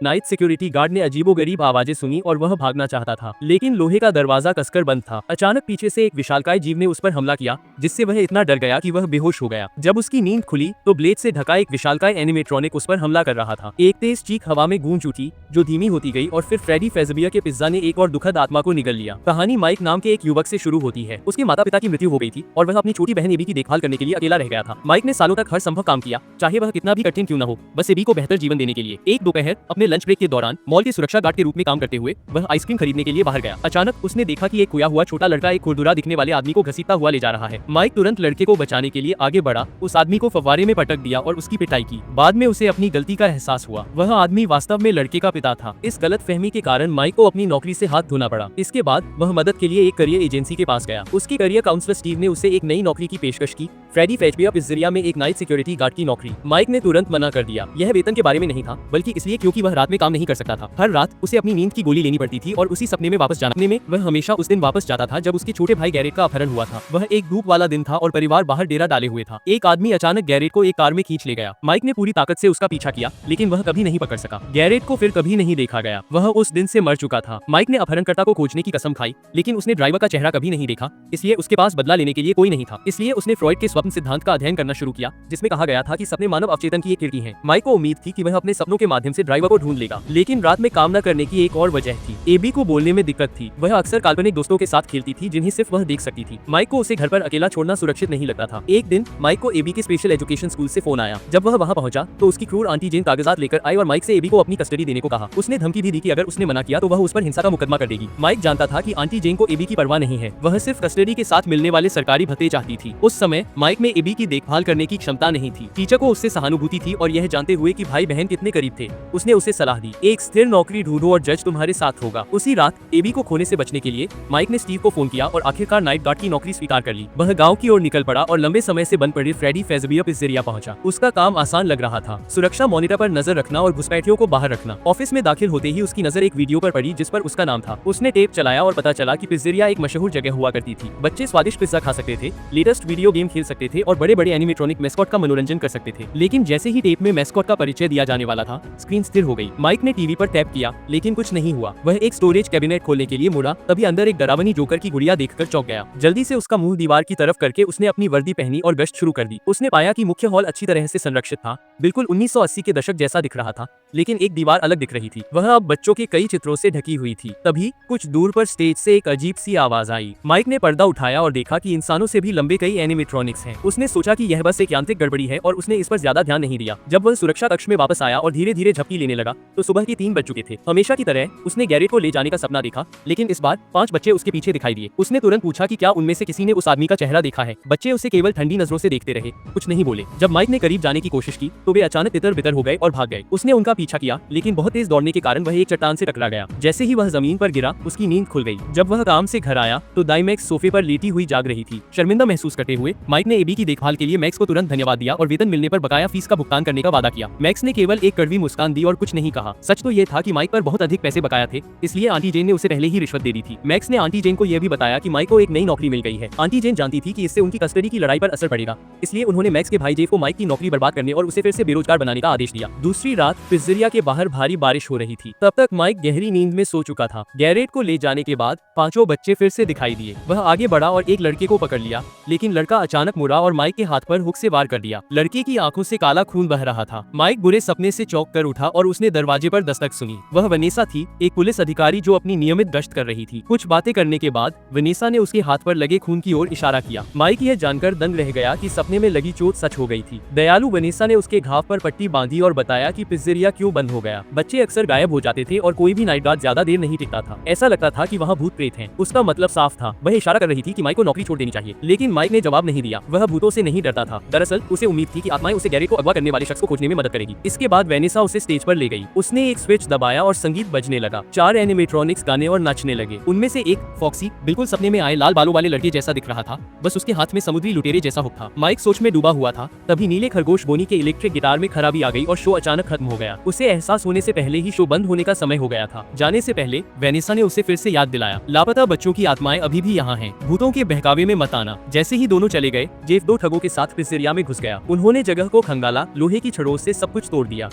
Night security guard ने अजीबोगरीब आवाजें सुनी और वह भागना चाहता था, लेकिन लोहे का दरवाजा कसकर बंद था। अचानक पीछे से एक विशालकाय जीव ने उस पर हमला किया, जिससे वह इतना डर गया कि वह बेहोश हो गया। जब उसकी नींद खुली तो ब्लेड से ढका एक विशालकाय एनिमेट्रॉनिक उस पर हमला कर रहा था। एक तेज चीख हवा में गूंज उठी, जो धीमी होती गई, और फिर फ्रेडी फेज़बियर के पिज्जा ने एक और दुखद आत्मा को निगल लिया। कहानी माइक नाम के एक युवक से शुरू होती है। उसके माता पिता की मृत्यु हो गई थी और वह अपनी छोटी बहन एबी की देखभाल करने के लिए अकेला रह गया था। माइक ने सालों तक हर संभव काम किया, चाहे वह कितना भी कठिन क्यों न हो, बस एबी को बेहतर जीवन देने के लिए। एक दोपहर अपने लंच ब्रेक के दौरान मॉल के सुरक्षा गार्ड के रूप में काम करते हुए वह आइसक्रीम खरीदने के लिए बाहर गया। अचानक उसने देखा कि एक खोया हुआ छोटा लड़का एक खुरदुरा दिखने वाले आदमी को घसीटता हुआ ले जा रहा है। माइक तुरंत लड़के को बचाने के लिए आगे बढ़ा, उस आदमी को फव्वारे में पटक दिया और उसकी पिटाई की। बाद में उसे अपनी गलती का एहसास हुआ, वह आदमी वास्तव में लड़के का पिता था। इस गलतफहमी के कारण माइक को अपनी नौकरी से हाथ धोना पड़ा। इसके बाद वह मदद के लिए एक करियर एजेंसी के पास गया। उसके करियर काउंसलर स्टीव ने उसे एक नई नौकरी की पेशकश की, फ्रेडी फेज़बियर पिज़्ज़ेरिया में एक नाइट सिक्योरिटी गार्ड की नौकरी। माइक ने तुरंत मना कर दिया। यह वेतन के बारे में नहीं था, बल्कि इसलिए क्योंकि वह रात में काम नहीं कर सकता था। हर रात उसे अपनी नींद की गोली लेनी पड़ती थी और उसी सपने में वापस जाने में वह हमेशा उस दिन वापस जाता था जब उसके छोटे भाई गैरेट का अपहरण हुआ था। वह एक धूप वाला दिन था और परिवार बाहर डेरा डाले हुए था। एक आदमी अचानक गैरेट को एक कार में खींच ले गया। माइक ने पूरी ताकत से उसका पीछा किया, लेकिन वह कभी नहीं पकड़ सका। गैरेट को फिर कभी नहीं देखा गया, वह उस दिन से मर चुका था। माइक ने अपहरणकर्ता को खोजने की कसम खाई, लेकिन उसने ड्राइवर का चेहरा कभी नहीं देखा, इसलिए उसके पास बदला लेने के लिए कोई नहीं था। इसलिए उसने फ्रॉइड के स्वप्न सिद्धांत का अध्ययन करना शुरू किया, जिसमें कहा गया था कि सपने मानव अवचेतन की एक खिड़की है। माइक को उम्मीद थी कि वह अपने सपनों के माध्यम से ड्राइवर को ढूंढ लेगा, लेकिन रात में काम न करने की एक और वजह थी। एबी को बोलने में दिक्कत थी। वह अक्सर काल्पनिक दोस्तों के साथ खेलती थी, जिन्हें सिर्फ वह देख सकती थी। माइक को उसे घर पर अकेला छोड़ना सुरक्षित नहीं लगता था। एक दिन माइक को एबी के स्पेशल एजुकेशन स्कूल से फोन आया। जब वह वहां पहुंचा तो उसकी क्रूर आंटी जेन कागजात लेकर आई और माइक से एबी को अपनी कस्टडी देने को कहा। उसने धमकी भी दी कि अगर उसने मना किया तो वह उस पर हिंसा का मुकदमा कर देगी। माइक जानता था कि आंटी जेन को एबी की परवाह नहीं है, वह सिर्फ कस्टडी के साथ मिलने वाले सरकारी भत्ते चाहती थी। उस समय माइक में एबी की देखभाल करने की क्षमता नहीं थी। टीचर को उससे सहानुभूति थी और यह जानते हुए कि भाई बहन कितने करीब थे, उसने उसे सलाह दी, एक स्थिर नौकरी ढूंढो और जज तुम्हारे साथ होगा। उसी रात एबी को खोने से बचने के लिए माइक ने स्टीव को फोन किया और आखिरकार नाइट गार्ड की नौकरी स्वीकार कर ली। वह गांव की ओर निकल पड़ा और लंबे समय से बंद पड़ी फ्रेडी फेज़बियर पिज़्ज़ेरिया पहुंचा। उसका काम आसान लग रहा था, सुरक्षा मॉनिटर पर नजर रखना और घुसपैठियों को बाहर रखना। ऑफिस में दाखिल होते ही उसकी नजर एक वीडियो पर पड़ी जिस पर उसका नाम था। उसने टेप चलाया और पता चला कि पिज़्ज़ेरिया एक मशहूर जगह हुआ करती थी। बच्चे स्वादिष्ट पिज्जा खा सकते थे, लेटेस्ट वीडियो गेम खेल सकते थे और बड़े बड़े एनिमेट्रॉनिक मैस्कॉट का मनोरंजन कर सकते थे। लेकिन जैसे ही टेप में मैस्कॉट का परिचय दिया जाने वाला था, स्क्रीन स्थिर हो गई। माइक ने टीवी पर टैप किया, लेकिन कुछ नहीं हुआ। वह एक स्टोरेज कैबिनेट खोलने के लिए मुड़ा, तभी अंदर एक डरावनी जोकर की गुड़िया देखकर चौंक गया। जल्दी से उसका मुंह दीवार की तरफ करके उसने अपनी वर्दी पहनी और गश्त शुरू कर दी। उसने पाया कि मुख्य हॉल अच्छी तरह से संरक्षित था, बिल्कुल 1980 के दशक जैसा दिख रहा था, लेकिन एक दीवार अलग दिख रही थी। वह अब बच्चों के कई चित्रों से ढकी हुई थी। तभी कुछ दूर पर स्टेज से एक अजीब सी आवाज आई। माइक ने पर्दा उठाया और देखा कि इंसानों से भी लंबे कई एनिमेट्रॉनिक्स हैं। उसने सोचा कि यह बस एक यांत्रिक गड़बड़ी है और उसने इस पर ज्यादा ध्यान नहीं दिया। जब वह सुरक्षा कक्ष में वापस आया और धीरे धीरे झपकी लेने लगा तो सुबह के 3 बज चुके थे। हमेशा की तरह उसने गैरेट को ले जाने का सपना देखा, लेकिन इस बार 5 बच्चे उसके पीछे दिखाई दिए। उसने तुरंत पूछा कि क्या उनमें से किसी ने उस आदमी का चेहरा देखा है। बच्चे उसे केवल ठंडी नजरों से देखते रहे, कुछ नहीं बोले। जब माइक ने करीब जाने की कोशिश की तो वे अचानक तितर बितर हो गए और भाग गए। उसने उनका पीछा किया, लेकिन बहुत तेज दौड़ने के कारण वह एक चट्टान से टकरा गया। जैसे ही वह जमीन पर गिरा, उसकी नींद खुल गई। जब वह काम से घर आया तो दाई मैक्स सोफे पर लेटी हुई जाग रही थी। शर्मिंदा महसूस करते हुए माइक ने एबी की देखभाल के लिए मैक्स को तुरंत धन्यवाद दिया और वेतन मिलने पर बकाया फीस का भुगतान करने का वादा किया। मैक्स ने केवल एक कड़वी मुस्कान दी और कुछ नहीं कहा। सच तो यह था कि माइक पर बहुत अधिक पैसे बकाया थे, इसलिए आंटी जेन ने उसे पहले ही रिश्वत दे दी थी। मैक्स ने आंटी जेन को यह भी बताया कि माइक को एक नई नौकरी मिल गई है। आंटी जेन जानती थी कि इससे उनकी कस्टडी की लड़ाई पर असर पड़ेगा, इसलिए उन्होंने मैक्स के भाई जेफ को माइक की नौकरी बर्बाद करने और उसे फिर से बेरोजगार बनाने का आदेश दिया। दूसरी रात पिज़्ज़ेरिया के बाहर भारी बारिश हो रही थी। तब तक माइक गहरी नींद में सो चुका था। गैरेट को ले जाने के बाद 5 बच्चे फिर से दिखाई दिए। वह आगे बढ़ा और एक लड़के को पकड़ लिया, लेकिन लड़का अचानक मुड़ा और माइक के हाथ पर हुक से वार कर दिया। लड़के की आंखों से काला खून बह रहा था। माइक बुरे सपने से चौंक कर उठा और उसने दरवाजे पर दस्तक सुनी। वह वनेसा थी, एक पुलिस अधिकारी जो अपनी नियमित गश्त कर रही थी। कुछ बातें करने के बाद वनेसा ने उसके हाथ पर लगे खून की ओर इशारा किया। माइक यह जानकर दंग रह गया कि सपने में लगी चोट सच हो गई थी। दयालु वनेसा ने उसके घाव पर पट्टी बांधी और बताया कि पिज़्ज़ेरिया क्यों बंद हो गया। बच्चे अक्सर गायब हो जाते थे और कोई भी नाइट गार्ड ज्यादा देर नहीं टिकता था। ऐसा लगता था कि वहाँ भूत प्रेत हैं। उसका मतलब साफ था, वह इशारा कर रही थी कि माइक को नौकरी छोड़ देनी चाहिए, लेकिन माइक ने जवाब नहीं दिया। वह भूतों से नहीं डरता था। दरअसल उसे उम्मीद थी कि आत्माएं उसे गैरेट को अगवा करने वाले शख्स को खोजने में मदद करेगी। इसके बाद वेनेसा उसे स्टेज पर ले गई। उसने एक स्विच दबाया और संगीत बजने लगा। 4 एनिमेट्रॉनिक्स गाने और नाचने लगे। उनमें से एक फॉक्सी बिल्कुल सपने में आए लाल बालों वाले लड़के जैसा दिख रहा था, बस उसके हाथ में समुद्री लुटेरे जैसा हुक था। माइक सोच में डूबा हुआ था, तभी नीले खरगोश बोनी के इलेक्ट्रिक गिटार में खराबी आ गई और शो अचानक खत्म हो गया। उसे एहसास होने से पहले ही शो बंद होने का समय हो गया था। जाने से पहले वेनेसा ने उसे फिर से याद दिलाया, लापता बच्चों की आत्माएं अभी भी यहाँ हैं, भूतों के बहकावे में मत आना। जैसे ही दोनों चले गए, जेफ 2 ठगों के साथ पिज़्ज़ेरिया में घुस गया। उन्होंने जगह को खंगाला, लोहे की छड़ों से सब कुछ तोड़ दिया।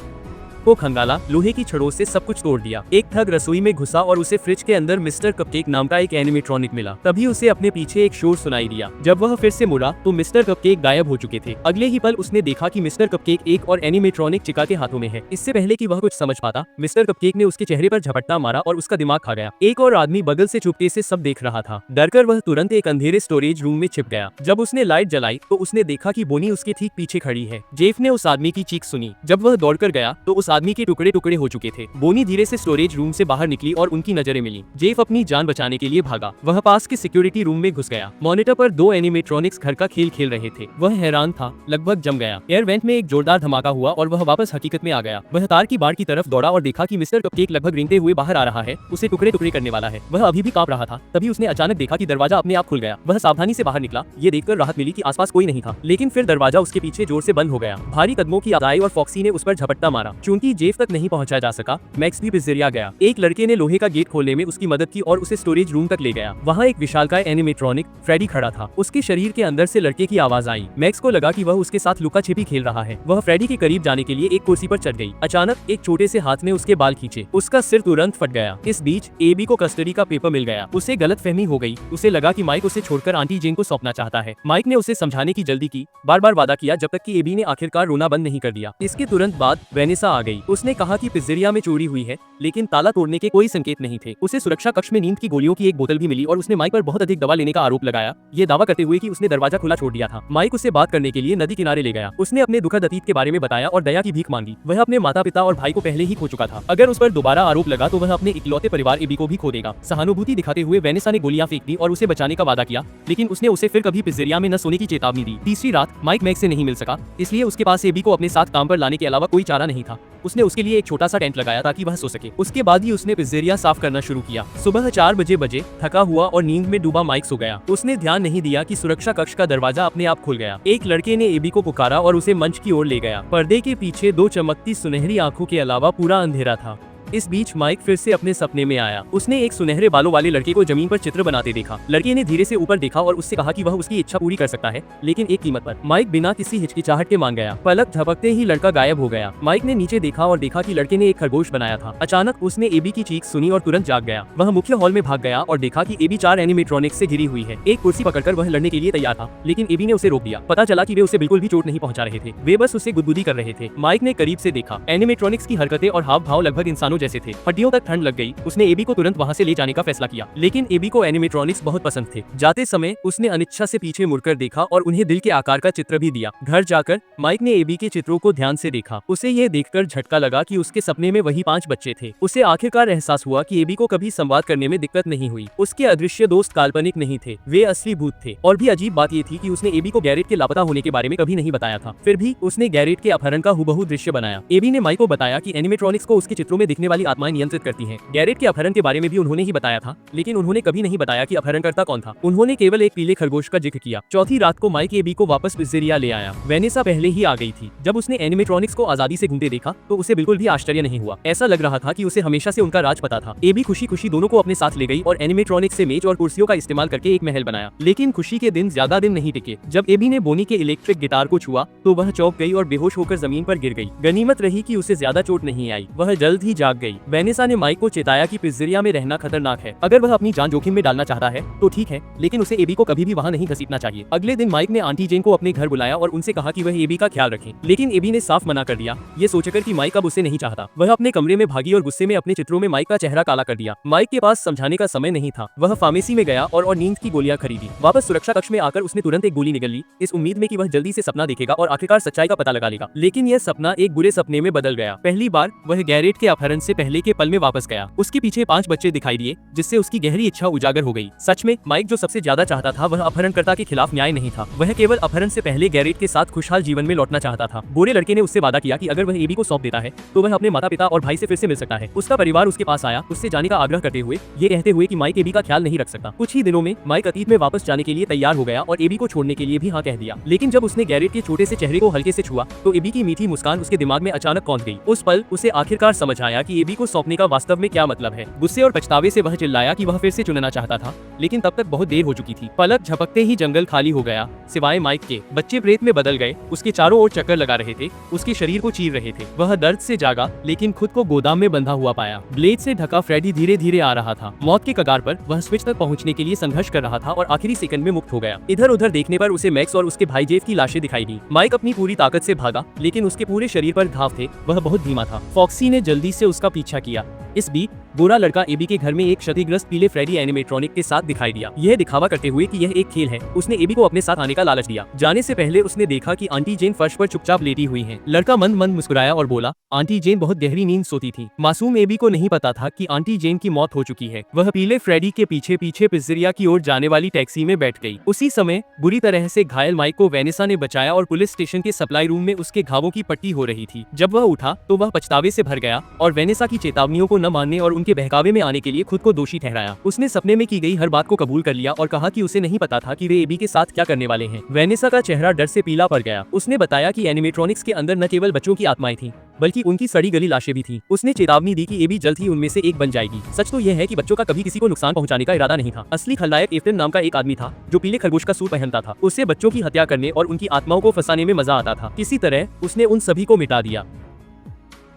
को खंगाला, लोहे की छड़ों से सब कुछ तोड़ दिया। एक ठग रसोई में घुसा और उसे फ्रिज के अंदर मिस्टर कपकेक नाम का एक एनिमेट्रॉनिक मिला। तभी उसे अपने पीछे एक शोर सुनाई दिया। जब वह फिर से मुड़ा तो मिस्टर कपकेक गायब हो चुके थे। अगले ही पल उसने देखा कि मिस्टर कपकेक एक और एनिमेट्रॉनिक चिका के हाथों में है। इससे पहले कि वह कुछ समझ पाता, मिस्टर कपकेक ने उसके चेहरे पर झपट्टा मारा और उसका दिमाग खा गया। एक और आदमी बगल से चुपके से सब देख रहा था। डरकर वह तुरंत एक अंधेरे स्टोरेज रूम में छिप गया। जब उसने लाइट जलाई तो उसने देखा कि बोनी उसके ठीक पीछे खड़ी है। जेफ ने उस आदमी की चीख सुनी। जब वह दौड़कर गया तो उस आदमी के टुकड़े टुकड़े हो चुके थे। बोनी धीरे से स्टोरेज रूम से बाहर निकली और उनकी नजरें मिली। जेफ अपनी जान बचाने के लिए भागा। वह पास के सिक्योरिटी रूम में घुस गया। मॉनिटर पर दो एनिमेट्रॉनिक्स घर का खेल खेल रहे थे। वह हैरान था, लगभग जम गया। एयर वेंट में एक जोरदार धमाका हुआ और वह वापस हकीकत में आ गया। वह तार की बाड़ की तरफ दौड़ा और देखा कि मिस्टर कपकेक लगभग रेंगते हुए बाहर आ रहा है, उसे टुकड़े टुकड़े करने वाला है। वह अभी भी कांप रहा था। तभी उसने अचानक देखा कि दरवाजा अपने आप खुल गया। वह सावधानी से बाहर निकला। ये देखकर राहत मिली कि आसपास कोई नहीं था, लेकिन फिर दरवाजा उसके पीछे जोर से बंद हो गया। भारी कदमों की आवाज और फॉक्सी ने उस पर झपट्टा मारा। चूंकि जेफ तक नहीं पहुंचा जा सका, मैक्स भी पिज्जेरिया गया। एक लड़के ने लोहे का गेट खोलने में उसकी मदद की और उसे स्टोरेज रूम तक ले गया। वहाँ एक विशालकाय एनिमेट्रॉनिक फ्रेडी खड़ा था। उसके शरीर के अंदर से लड़के की आवाज आई। मैक्स को लगा कि वह उसके साथ लुका छिपी खेल रहा है। वह फ्रेडी के करीब जाने के लिए एक कुर्सी पर चढ़ गई। अचानक एक छोटे से हाथ ने उसके बाल खींचे। उसका सिर तुरंत फट गया। इस बीच एबी को कस्टडी का पेपर मिल गया। उसे गलतफहमी हो गई। उसे लगा कि माइक उसे छोड़कर आंटी जेन को सौंपना चाहता है। माइक ने उसे समझाने की जल्दी की, बार बार वादा किया, जब तक कि एबी ने आखिरकार रोना बंद नहीं कर दिया। इसके तुरंत बाद वेनेसा आ गई। उसने कहा कि पिज्जेरिया में चोरी हुई है, लेकिन ताला तोड़ने के कोई संकेत नहीं थे। उसे सुरक्षा कक्ष में नींद की गोलियों की एक बोतल भी मिली और उसने माइक पर बहुत अधिक दवा लेने का आरोप लगाया, ये दावा करते हुए कि उसने दरवाजा खुला छोड़ दिया था। माइक उसे बात करने के लिए नदी किनारे ले गया। उसने अपने दुखद अतीत के बारे में बताया और दया की भीख मांगी। वह अपने माता पिता और भाई को पहले ही खो चुका था। अगर उस पर दोबारा आरोप लगा तो वह अपने इकलौते परिवार एबी को भी खो देगा। सहानुभूति दिखाते हुए वेनेसा ने गोलियां फेंक दी और उसे बचाने का वादा किया, लेकिन उसने उसे फिर कभी पिज्जेरिया में न सोने की चेतावनी दी। तीसरी रात माइक मैक्स से नहीं मिल सका, इसलिए उसके पास एबी को अपने साथ काम पर लाने के अलावा कोई चारा नहीं था। उसने उसके लिए एक छोटा सा टेंट लगाया ताकि वह सो सके। उसके बाद ही उसने पिज्जेरिया साफ करना शुरू किया। सुबह 4 बजे थका हुआ और नींद में डूबा माइक सो गया। उसने ध्यान नहीं दिया कि सुरक्षा कक्ष का दरवाजा अपने आप खुल गया। एक लड़के ने एबी को पुकारा और उसे मंच की ओर ले गया। पर्दे के पीछे दो चमकती सुनहरी आंखों के अलावा पूरा अंधेरा था। इस बीच माइक फिर से अपने सपने में आया। उसने एक सुनहरे बालों वाले लड़के को जमीन पर चित्र बनाते देखा। लड़के ने धीरे से ऊपर देखा और उससे कहा कि वह उसकी इच्छा पूरी कर सकता है, लेकिन एक कीमत पर। माइक बिना किसी हिचकिचाहट के मान गया। पलक झपकते ही लड़का गायब हो गया। माइक ने नीचे देखा और देखा कि लड़के ने एक खरगोश बनाया था। अचानक उसने एबी की चीख सुनी और तुरंत जाग गया। वह मुख्य हॉल में भाग गया और देखा कि एबी 4 एनिमेट्रॉनिक्स से घिरी हुई है। एक कुर्सी पकड़कर वह लड़ने के लिए तैयार था, लेकिन एबी ने उसे रोक दिया। पता चला कि वे उसे बिल्कुल भी चोट नहीं पहुंचा रहे थे, वे बस उसे गुदगुदी कर रहे थे। माइक ने करीब से देखा। एनिमेट्रॉनिक्स की हरकतें और हाव भाव लगभग इंसानों जैसे थे। हड्डियों ठंड लग गई। उसने एबी को तुरंत वहां से ले जाने का फैसला किया, लेकिन एबी को एनिमेट्रॉनिक्स बहुत पसंद थे। जाते समय उसने अनिच्छा से पीछे मुड़कर देखा और उन्हें दिल के आकार का चित्र भी दिया। घर जाकर माइक ने एबी के चित्रों को ध्यान से देखा। उसे यह देखकर झटका लगा कि उसके सपने में वही 5 बच्चे थे। उसे आखिरकार एहसास हुआ कि एबी को कभी संवाद करने में दिक्कत नहीं हुई। उसके अदृश्य दोस्त काल्पनिक नहीं थे, वे असली भूत थे। और भी अजीब बात ये थी कि उसने एबी को गैरेट के लापता होने के बारे में कभी नहीं बताया था। फिर भी उसने गैरेट के अपहरण का हुबहू दृश्य बनाया। एबी ने माइक को बताया कि एनिमेट्रॉनिक्स को उसके चित्रों में दिखने वाली आत्माएं नियंत्रित करती हैं। गैरेट के अपहरण के बारे में भी उन्होंने ही बताया था, लेकिन उन्होंने कभी नहीं बताया कि अपहरणकर्ता कौन था। उन्होंने केवल एक पीले खरगोश का जिक्र किया। चौथी रात को माइक एबी को वापस पिज्जेरिया ले आया। वेनेसा पहले ही आ गई थी। जब उसने एनिमेट्रॉनिक्स को आजादी से घूमते देखा तो उसे बिल्कुल भी आश्चर्य नहीं हुआ। ऐसा लग रहा था कि उसे हमेशा से उनका राज पता था। एबी खुशी खुशी दोनों को अपने साथ ले गई और एनिमेट्रॉनिक्स से मेज और कुर्सियों का इस्तेमाल करके एक महल बनाया। लेकिन खुशी के दिन ज्यादा दिन नहीं टिके। जब एबी ने बोनी के इलेक्ट्रिक गिटार को छुआ तो वह चौंक गई और बेहोश होकर जमीन पर गिर गई। गनीमत रही कि उसे ज्यादा चोट नहीं आई। वह जल्द ही जाग गई। वेनेसा ने माइक को चेताया कि पिज्जेरिया में रहना खतरनाक है। अगर वह अपनी जान जोखिम में डालना चाहता है तो ठीक है, लेकिन उसे एबी को कभी भी वहाँ नहीं घसीटना चाहिए। अगले दिन माइक ने आंटी जेन को अपने घर बुलाया और उनसे कहा कि वह एबी का ख्याल रखें, लेकिन एबी ने साफ मना कर दिया, ये सोचकर कि माइक अब उसे नहीं चाहता। वह अपने कमरे में भागी और गुस्से में अपने चित्रों में माइक का चेहरा काला कर दिया। माइक के पास समझाने का समय नहीं था। वह फार्मेसी में गया और नींद की गोलियां खरीदी। वापस सुरक्षा कक्ष में आकर उसने तुरंत एक गोली निगल ली, इस उम्मीद में कि वह जल्दी से सपना देखेगा और आखिरकार सच्चाई का पता लगा लेगा। लेकिन यह सपना एक बुरे सपने में बदल गया। पहली बार वह गैरेट के अपहरण से पहले के पल में वापस गया। उसके पीछे 5 बच्चे दिखाई दिए, जिससे उसकी गहरी इच्छा उजागर हो गई। सच में माइक जो सबसे ज्यादा चाहता था वह अपहरणकर्ता के खिलाफ न्याय नहीं था। वह केवल अपहरण से पहले गैरेट के साथ खुशहाल जीवन में लौटना चाहता था। बुरे लड़के ने उससे वादा किया कि अगर वह एबी को सौंप देता है तो वह अपने माता पिता और भाई से फिर से मिल सकता है। उसका परिवार उसके पास आया, उससे जाने का आग्रह करते हुए, ये कहते हुए कि माइक एबी का ख्याल नहीं रख सकता। कुछ ही दिनों में माइक अतीत में वापस जाने के लिए तैयार हो गया और एबी को छोड़ने के लिए भी हाँ कह दिया। लेकिन जब उसने गैरेट के छोटे से चेहरे को हल्के से छुआ तो एबी की मीठी मुस्कान उसके दिमाग में अचानक कौंध गई। उस पल उसे आखिरकार समझ आया कि कि एबी को सौंपने का वास्तव में क्या मतलब है। गुस्से और पछतावे से वह चिल्लाया कि वह फिर से चुनना चाहता था, लेकिन तब तक बहुत देर हो चुकी थी। पलक झपकते ही जंगल खाली हो गया, सिवाय माइक के। बच्चे प्रेत में बदल गए, उसके चारों ओर चक्कर लगा रहे थे, उसके शरीर को चीर रहे थे। वह दर्द से जागा, लेकिन खुद को गोदाम में बंधा हुआ पाया। ब्लेड से ढका फ्रेडी धीरे धीरे आ रहा था। मौत के कगार पर वह स्विच तक पहुंचने के लिए संघर्ष कर रहा था और आखिरी सेकंड में मुक्त हो गया। इधर उधर देखने पर उसे मैक्स और उसके भाई जेफ की लाशें दिखाई दी। माइक अपनी पूरी ताकत से भागा, लेकिन उसके पूरे शरीर पर घाव थे। वह बहुत धीमा था। फॉक्सी ने जल्दी से उसका पीछा किया। इस बीच गोरा लड़का एबी के घर में एक क्षतिग्रस्त पीले फ्रेडी एनिमेट्रॉनिक के साथ दिखाई दिया। यह दिखावा करते हुए कि यह एक खेल है, उसने एबी को अपने साथ आने का लालच दिया। जाने से पहले उसने देखा कि आंटी जेन फर्श पर चुपचाप लेटी हुई हैं। लड़का मंद मंद मुस्कुराया और बोला, आंटी जेन बहुत गहरी नींद सोती थी। मासूम एबी को नहीं पता था कि आंटी जेन की मौत हो चुकी है। वह पीले फ्रेडी के पीछे पीछे पिज्जरिया की ओर जाने वाली टैक्सी में बैठ गई। उसी समय बुरी तरह से घायल माइक को वेनेसा ने बचाया और पुलिस स्टेशन के सप्लाई रूम में उसके घावों की पट्टी हो रही थी। जब वह उठा तो वह पछतावे से भर गया और वेनेसा की चेतावनियों को न मानने और उनके बहकावे में आने के लिए खुद को दोषी ठहराया। उसने सपने में की गई हर बात को कबूल कर लिया और कहा कि उसे नहीं पता था कि वे एबी के साथ क्या करने वाले हैं। वेनेसा का चेहरा डर से पीला पड़ गया। उसने बताया कि एनिमेट्रॉनिक्स के अंदर न केवल बच्चों की आत्माएं थीं, बल्कि उनकी सड़ी गली लाशें भी थीं। उसने चेतावनी दी कि एबी जल्द ही उनमें से एक बन जाएगी। सच तो यह है कि बच्चों का कभी किसी को नुकसान पहुंचाने का इरादा नहीं था। असली खलनायक एफ्टन नाम का एक आदमी था जो पीले खरगोश का सूट पहनता था। उससे बच्चों की हत्या करने और उनकी आत्माओं को फंसाने में मजा आता था। किसी तरह उसने उन सभी को मिटा दिया।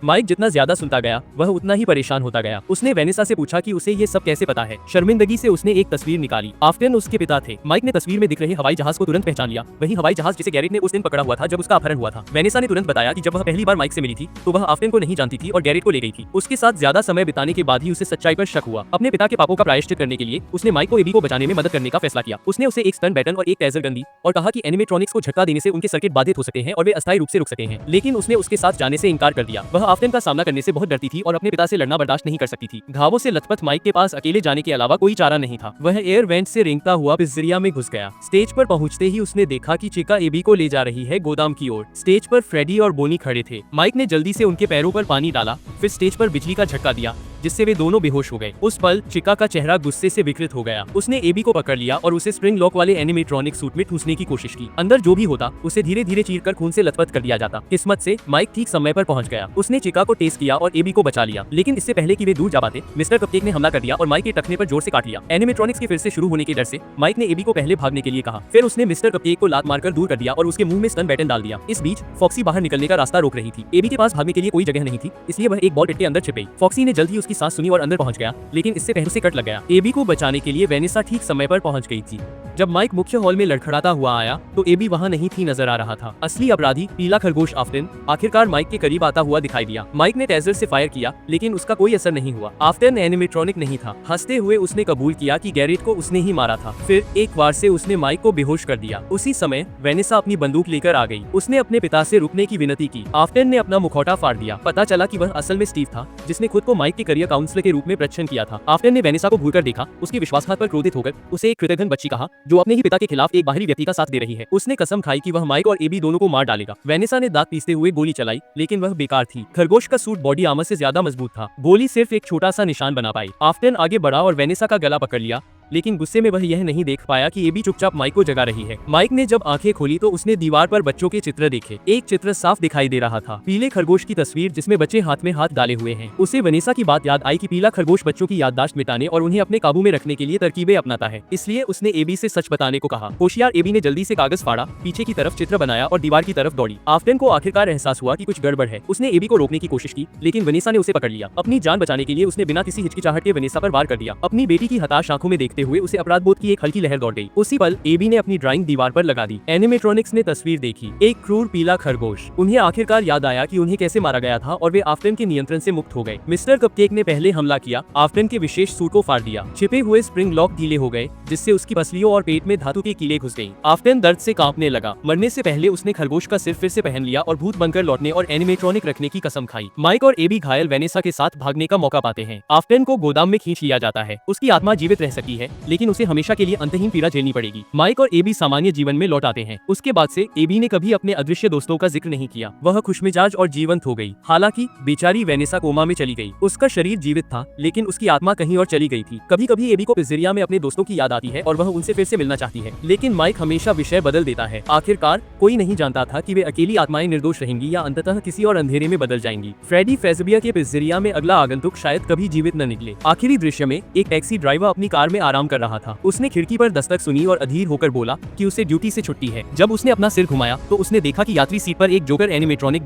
माइक जितना ज्यादा सुनता गया वह उतना ही परेशान होता गया। उसने वेनेसा से पूछा कि उसे ये सब कैसे पता है। शर्मिंदगी से उसने एक तस्वीर निकाली। आफ्टन उसके पिता थे। माइक ने तस्वीर में दिख रहे हवाई जहाज को तुरंत पहचान लिया। वही हवाई जहाज जिसे गैरेट ने उस दिन पकड़ा हुआ था जब उसका अपहरण हुआ था। वेनेसा ने तुरंत बताया कि जब वह पहली बार माइक से मिली थी तो वह आफ्टन को नहीं जानती थी और गैरेट को ले गई थी। उसके साथ ज्यादा समय बिताने के बाद ही उसे सच्चाई पर शक हुआ। अपने पिता के पापों का प्रायश्चित करने के लिए उसने माइक को एबी को बचाने में मदद करने का फैसला किया। उसने उसे एक स्टन बैटन और एक टेजर गन दी और कहा कि एनिमेट्रॉनिक्स को झटका देने से उनके सर्किट बाधित हो सकते हैं और वे अस्थायी रूप से रुक सकते हैं। लेकिन उसने उसके साथ जाने से इनकार कर दिया। वह आफ्टन का सामना करने से बहुत डरती थी और अपने पिता से लड़ना बर्दाश्त नहीं कर सकती थी। घावों से लथपथ माइक के पास अकेले जाने के अलावा कोई चारा नहीं था। वह एयर वेंट से रेंगता हुआ पिज्जरिया में घुस गया। स्टेज पर पहुंचते ही उसने देखा कि चिका एबी को ले जा रही है गोदाम की ओर। स्टेज पर फ्रेडी और बोनी खड़े थे। माइक ने जल्दी से उनके पैरों पर पानी डाला, फिर स्टेज पर बिजली का झटका दिया जिससे वे दोनों बेहोश हो गए। उस पल चिका का चेहरा गुस्से से विकृत हो गया। उसने एबी को पकड़ लिया और उसे स्प्रिंग लॉक वाले एनिमेट्रॉनिक सूट में ठूसने की कोशिश की। अंदर जो भी होता उसे धीरे धीरे चीरकर खून से लथपथ कर दिया जाता। किस्मत से माइक ठीक समय पर पहुंच गया। उसने चिका को टेस्ट किया और एबी को बचा लिया, लेकिन इससे पहले कि वे दूर जा पाते मिस्टर कपकेक ने हमला कर दिया और माइक के टखने पर जोर से काट लिया। एनिमेट्रॉनिक्स के फिर से शुरू होने के डर से माइक ने एबी को पहले भागने के लिए कहा। फिर उसने मिस्टर कपकेक को लात मारकर दूर कर दिया और उसके मुंह में स्टन बैटन डाल दिया। इस बीच फॉक्सी बाहर निकलने का रास्ता रोक रही थी। एबी के पास भागने के लिए कोई जगह नहीं थी, इसलिए वह एक बॉल पिट के अंदर छिप गई। फॉक्सी ने जल्द ही उसकी सांस सुनी और अंदर पहुंच गया, लेकिन इससे पहले से कट लग गया। एबी को बचाने के लिए वेनेसा ठीक समय पर पहुंच गई थी। जब माइक मुख्य हॉल में लड़खड़ाता हुआ आया तो एबी वहां नहीं थी नजर आ रहा था। असली अपराधी पीला खरगोश आफ्टन आखिरकार माइक के करीब आता हुआ दिखाई दिया। माइक ने टेजर से फायर किया, लेकिन उसका कोई असर नहीं हुआ। आफ्टन एनिमेट्रॉनिक नहीं था। हंसते हुए उसने कबूल किया कि गैरेट को उसने ही मारा था। फिर एक बार से उसने माइक को बेहोश कर दिया। उसी समय वेनेसा अपनी बंदूक लेकर आ गई। उसने अपने पिता से रुकने की विनती की। आफ्टन ने अपना मुखौटा फाड़ दिया। पता चला कि वह असल में स्टीव था, जिसने खुद को माइक के करियर काउंसलर के रूप में प्रदर्शन किया था। आफ्टन ने वेनेसा को घूरकर देखा। उसके विश्वासघात पर क्रोधित होकर उसे एक कृतघ्न बच्ची कहा जो अपने ही पिता के खिलाफ एक बाहरी व्यक्ति का साथ दे रही है। उसने कसम खाई कि वह माइक और एबी दोनों को मार डालेगा। वेनेसा ने दांत पीसते हुए गोली चलाई, लेकिन वह बेकार थी। खरगोश का सूट बॉडी आर्मर से ज्यादा मजबूत था। गोली सिर्फ एक छोटा सा निशान बना पाई। आफ्टन आगे बढ़ा और वेनेसा का गला पकड़ लिया, लेकिन गुस्से में वह यह नहीं देख पाया कि एबी चुपचाप माइक को जगा रही है। माइक ने जब आंखें खोली तो उसने दीवार पर बच्चों के चित्र देखे। एक चित्र साफ दिखाई दे रहा था, पीले खरगोश की तस्वीर जिसमें बच्चे हाथ में हाथ डाले हुए हैं। उसे वेनेसा की बात याद आई कि पीला खरगोश बच्चों की याददाश्त मिटाने और उन्हें अपने काबू में रखने के लिए तरकीबें अपनाता है, इसलिए उसने एबी से सच बताने को कहा। होशियार एबी ने जल्दी से कागज फाड़ा, पीछे की तरफ चित्र बनाया और दीवार की तरफ दौड़ी। आफ्टन को आखिरकार एहसास हुआ कि कुछ गड़बड़ है। उसने एबी को रोकने की कोशिश की, लेकिन वेनेसा ने उसे पकड़ लिया। अपनी जान बचाने के लिए उसने बिना किसी हिचकिचाहट के वेनेसा पर वार कर दिया। अपनी बेटी की हताश आंखों में देखते हुए उसे अपराध बोध की एक हल्की लहर दौड़ गई। उसी पल एबी ने अपनी ड्राइंग दीवार पर लगा दी। एनिमेट्रॉनिक्स ने तस्वीर देखी, एक क्रूर पीला खरगोश। उन्हें आखिरकार याद आया कि उन्हें कैसे मारा गया था और वे आफ्टन के नियंत्रण से मुक्त हो गए। मिस्टर कपकेक ने पहले हमला किया, आफ्टन के विशेष सूट को फाड़ दिया। छिपे हुए स्प्रिंग लॉक ढीले हो गए, जिससे उसकी पसलियों और पेट में धातु के कीड़े घुस गईं। आफ्टन दर्द से कांपने लगा। मरने से पहले उसने खरगोश का सिर फिर से पहन लिया और भूत बनकर लौटने और एनिमेट्रॉनिक रखने की कसम खाई। माइक और एबी घायल वेनेसा के साथ भागने का मौका पाते हैं। आफ्टन को गोदाम में खींच लिया जाता है। उसकी आत्मा जीवित रह सकती है, लेकिन उसे हमेशा के लिए अंतहीन पीड़ा झेलनी पड़ेगी। माइक और एबी सामान्य जीवन में लौट आते हैं। उसके बाद से एबी ने कभी अपने अदृश्य दोस्तों का जिक्र नहीं किया। वह खुशमिजाज और जीवंत हो गई। हालांकि बेचारी वेनेसा कोमा में चली गई। उसका शरीर जीवित था, लेकिन उसकी आत्मा कहीं और चली गई थी। कभी कभी एबी को पिज्जेरिया में अपने दोस्तों की याद आती है और वह उनसे फिर से मिलना चाहती है, लेकिन माइक हमेशा विषय बदल देता है। आखिरकार कोई नहीं जानता था कि वे अकेली आत्माएं निर्दोष रहेंगी या अंततः किसी और अंधेरे में बदल जाएंगी। फ्रेडी फेज़बिया के पिज्जेरिया में अगला आगंतुक शायद कभी जीवित न निकले। आखिरी दृश्य में एक टैक्सी ड्राइवर अपनी कार में आराम कर रहा था। उसने खिड़की पर दस्तक सुनी और अधीर होकर बोला कि उसे ड्यूटी से छुट्टी है। जब उसने अपना सिर घुमाया तो उसने देखा कि यात्री सीट पर एक जोकर एनिमेट्रॉनिक